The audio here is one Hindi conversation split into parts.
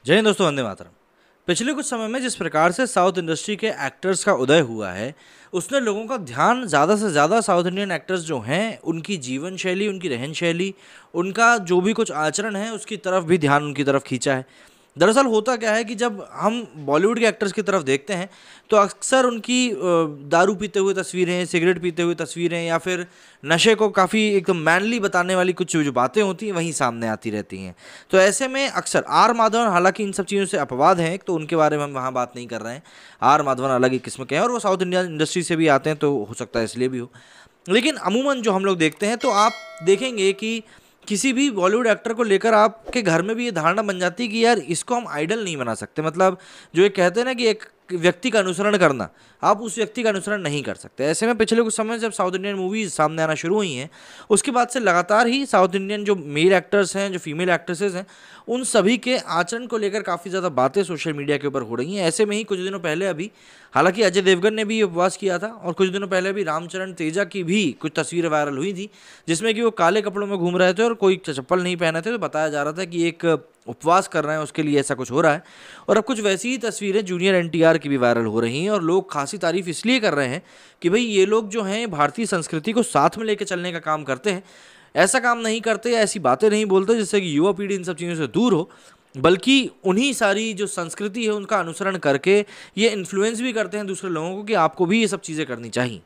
जय हिंद दोस्तों, वंदे मातरम। पिछले कुछ समय में जिस प्रकार से साउथ इंडस्ट्री के एक्टर्स का उदय हुआ है, उसने लोगों का ध्यान ज़्यादा से ज़्यादा साउथ इंडियन एक्टर्स जो हैं, उनकी जीवन शैली, उनकी रहन शैली, उनका जो भी कुछ आचरण है, उसकी तरफ भी ध्यान उनकी तरफ खींचा है। दरअसल होता क्या है कि जब हम बॉलीवुड के एक्टर्स की तरफ देखते हैं, तो अक्सर उनकी दारू पीते हुए तस्वीरें, सिगरेट पीते हुए तस्वीरें या फिर नशे को काफ़ी एकदम मैनली बताने वाली कुछ जो बातें होती हैं, वहीं सामने आती रहती हैं। तो ऐसे में अक्सर आर माधवन, हालांकि इन सब चीज़ों से अपवाद हैं, तो उनके बारे में हम वहाँ बात नहीं कर रहे हैं। आर माधवन अलग ही किस्म के हैं और वो साउथ इंडियन इंडस्ट्री से भी आते हैं, तो हो सकता है इसलिए भी हो। लेकिन अमूमन जो हम लोग देखते हैं, तो आप देखेंगे कि किसी भी बॉलीवुड एक्टर को लेकर आपके घर में भी ये धारणा बन जाती है कि यार इसको हम आइडल नहीं बना सकते। मतलब जो एक कहते हैं ना कि एक व्यक्ति का अनुसरण करना, आप उस व्यक्ति का अनुसरण नहीं कर सकते। ऐसे में पिछले कुछ समय जब साउथ इंडियन मूवीज सामने आना शुरू हुई हैं, उसके बाद से लगातार ही साउथ इंडियन जो मेल एक्टर्स हैं, जो फीमेल एक्ट्रेसेस हैं, उन सभी के आचरण को लेकर काफ़ी ज़्यादा बातें सोशल मीडिया के ऊपर हो रही हैं। ऐसे में ही कुछ दिनों पहले अभी, हालांकि अजय देवगन ने भी उपवास किया था, और कुछ दिनों पहले भी रामचरण तेजा की भी कुछ तस्वीरें वायरल हुई थी, जिसमें कि वो काले कपड़ों में घूम रहे थे और कोई चप्पल नहीं पहने थे। तो बताया जा रहा था कि एक उपवास कर रहे हैं, उसके लिए ऐसा कुछ हो रहा है। और अब कुछ वैसी ही तस्वीरें जूनियर एनटीआर की भी वायरल हो रही हैं, और लोग खासी तारीफ इसलिए कर रहे हैं कि भाई ये लोग जो हैं भारतीय संस्कृति को साथ में लेकर चलने का काम करते हैं। ऐसा काम नहीं करते, ऐसी बातें नहीं बोलते जिससे कि युवा पीढ़ी इन सब चीज़ों से दूर हो, बल्कि उन्हीं सारी जो संस्कृति है उनका अनुसरण करके ये इन्फ्लुएंस भी करते हैं दूसरे लोगों को कि आपको भी ये सब चीज़ें करनी चाहिए।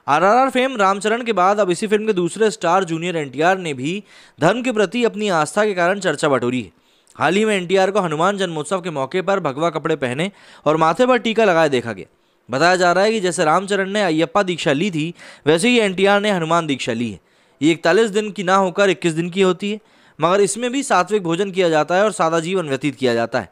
आरआरआर फेम रामचरण के बाद अब इसी फिल्म के दूसरे स्टार जूनियर एनटीआर ने भी धर्म के प्रति अपनी आस्था के कारण चर्चा बटोरी है। हाल ही में एनटीआर को हनुमान जन्मोत्सव के मौके पर भगवा कपड़े पहने और माथे पर टीका लगाए देखा गया। बताया जा रहा है कि जैसे रामचरण ने अयप्पा दीक्षा ली थी, वैसे ही एनटीआर ने हनुमान दीक्षा ली है। ये 41 दिन की ना होकर 21 दिन की होती है, मगर इसमें भी सात्विक भोजन किया जाता है और सादा जीवन व्यतीत किया जाता है।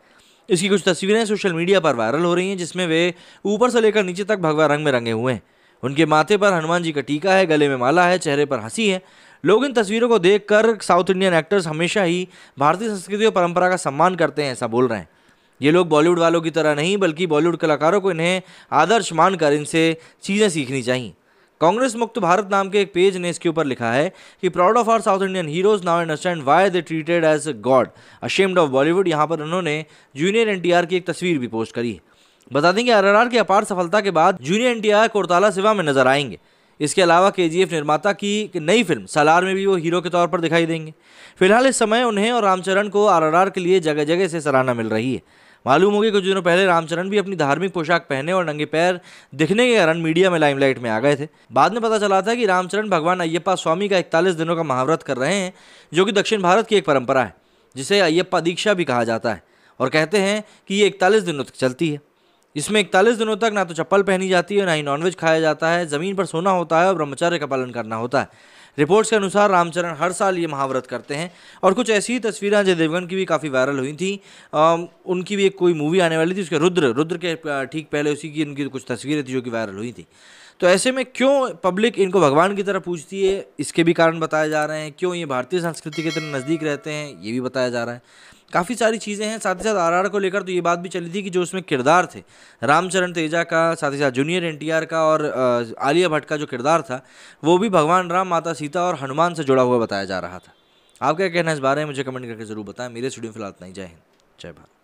इसकी कुछ तस्वीरें सोशल मीडिया पर वायरल हो रही हैं, जिसमें वे ऊपर से लेकर नीचे तक भगवा रंग में रंगे हुए हैं। उनके माथे पर हनुमान जी का टीका है, गले में माला है, चेहरे पर हंसी है। लोग इन तस्वीरों को देखकर साउथ इंडियन एक्टर्स हमेशा ही भारतीय संस्कृति और परंपरा का सम्मान करते हैं, ऐसा बोल रहे हैं। ये लोग बॉलीवुड वालों की तरह नहीं, बल्कि बॉलीवुड कलाकारों को इन्हें आदर्श मानकर इनसे चीज़ें सीखनी चाहिए। कांग्रेस मुक्त भारत नाम के एक पेज ने इसके ऊपर लिखा है कि proud of our South Indian heroes, now understand why they treated as god, ashamed of Bollywood. यहाँ पर उन्होंने जूनियर एनटीआर की एक तस्वीर भी पोस्ट करी है। बता दें कि आरआरआर की अपार सफलता के बाद जूनियर एनटीआर कोरताला सिवा में नजर आएंगे। इसके अलावा केजीएफ निर्माता की नई फिल्म सालार में भी वो हीरो के तौर पर दिखाई देंगे। फिलहाल इस समय उन्हें और रामचरण को आरआरआर के लिए जगह जगह से सराहना मिल रही है। मालूम हो कि कुछ दिनों पहले रामचरण भी अपनी धार्मिक पोशाक पहने और नंगे पैर दिखने के कारण मीडिया में लाइमलाइट में आ गए थे। बाद में पता चला था कि रामचरण भगवान अयप्पा स्वामी का 41 दिनों का महाव्रत कर रहे हैं, जो कि दक्षिण भारत की एक परंपरा है, जिसे अयप्पा दीक्षा भी कहा जाता है। और कहते हैं कि ये 41 दिनों तक चलती है। इसमें 41 दिनों तक ना तो चप्पल पहनी जाती है, ना ही नॉनवेज खाया जाता है, ज़मीन पर सोना होता है और ब्रह्मचर्य का पालन करना होता है। रिपोर्ट्स के अनुसार रामचरण हर साल ये महाव्रत करते हैं। और कुछ ऐसी ही तस्वीरें अजय देवगन की भी काफ़ी वायरल हुई थी। उनकी भी एक कोई मूवी आने वाली थी, उसके रुद्र के ठीक पहले उसी की उनकी कुछ तस्वीरें थी जो कि वायरल हुई थी। तो ऐसे में क्यों पब्लिक इनको भगवान की तरह पूजती है, इसके भी कारण बताए जा रहे हैं। क्यों ये भारतीय संस्कृति के तरह नज़दीक रहते हैं, ये भी बताया जा रहा है। काफ़ी सारी चीज़ें हैं। साथ ही साथ आरआर को लेकर तो ये बात भी चली थी कि जो उसमें किरदार थे रामचरण तेजा का, साथ ही साथ जूनियर एनटीआर का और आलिया भट्ट का जो किरदार था, वो भी भगवान राम, माता सीता और हनुमान से जुड़ा हुआ बताया जा रहा था। आप क्या कहना है इस बारे में, मुझे कमेंट करके ज़रूर बताएं। मेरे स्टूडियो फिलहाल इतना ही। जय हिंद, जय भारत।